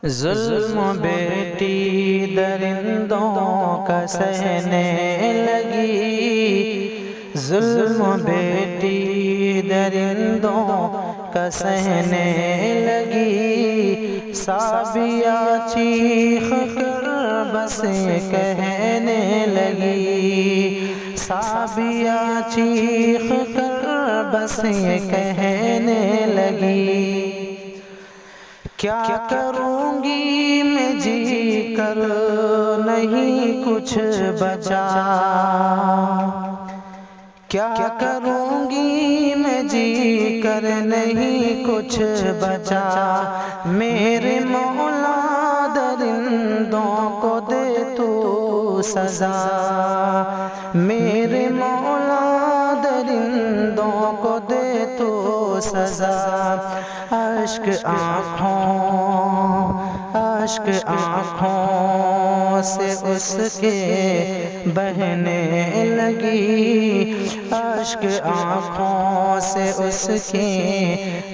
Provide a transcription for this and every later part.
ظلم بیٹی درندوں کا سہنے لگی، ظلم بیٹی درندوں کا سہنے لگی، سعدیہ چیخ کر بس کہنے لگی، سعدیہ چیخ کر بس کہنے لگی، کیا کروں گی میں جی کر نہیں کچھ بچا، کیا کروں گی میں جی کر نہیں کچھ بچا، میرے مولا درندوں کو دے تو سزا، میرے مولا درندوں کو دے تو سزا، اشک آنکھوں سے اس کے بہنے لگی، اشک آنکھوں سے اس کے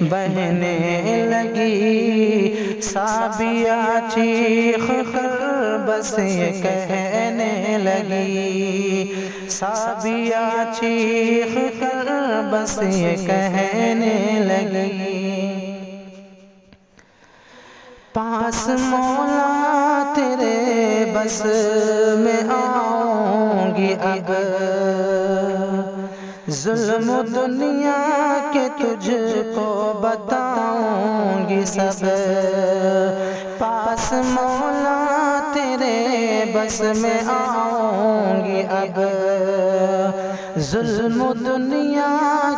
بہنے لگی، سعدیہ چیخ کر بس کہنے لگی، سعدیہ چیخ کر بس کہنے لگی، پاس مولا تیرے بس میں آؤں گی اب، ظلم دنیا کے تجھ کو بتاؤں گی سب، پاس مولا تیرے بس میں آؤں گی اب، ظلم دنیا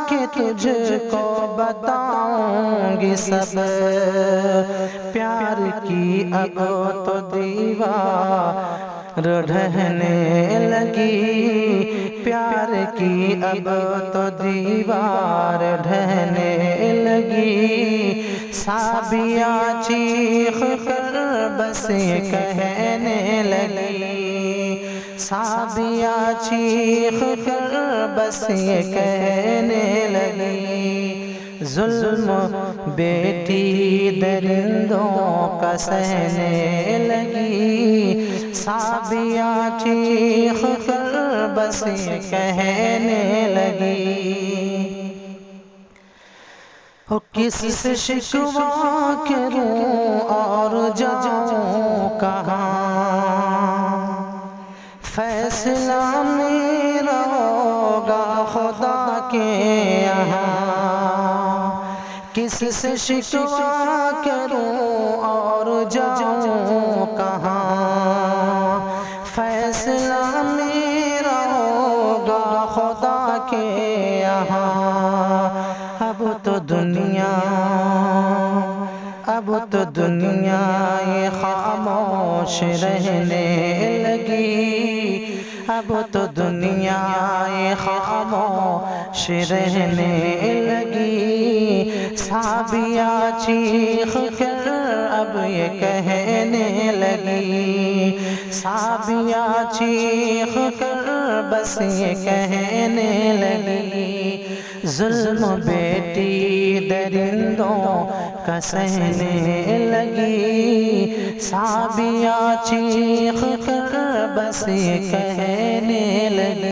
کے تجھ کو بتاؤں گی سب، پیار کی اب تو دیوار ڈھہنے لگی، پیار کی اب تو دیوار ڈھہنے لگی، سعدیہ چیخ کر بس کہنے لگی، سعدیہ چیخ کر بس کہنے لگی، ظلم بیٹی درندوں کا سہنے لگی، سعدیہ چیخ کر بس کہنے لگی، کس سے شکوہ کروں اور جاؤں کہاں، فیصلہ میرا ہوگا خدا کے یہاں، کس سے شکوہ کروں اور جاؤں کہاں، فیصلہ میرا ہوگا خدا کے یہاں، اب تو دنیا یہ خاموش رہنے لگی، اب تو دنیا یہ خاموش رہنے لگی، سعدیہ چیخ کر اب یہ کہنے لگی، سعدیہ چیخ کر بس یہ کہنے لگی، ظلم بیٹی درندوں کا سہنے لگی، سعدیہ چیخ کر بس یہ کہنے لگی۔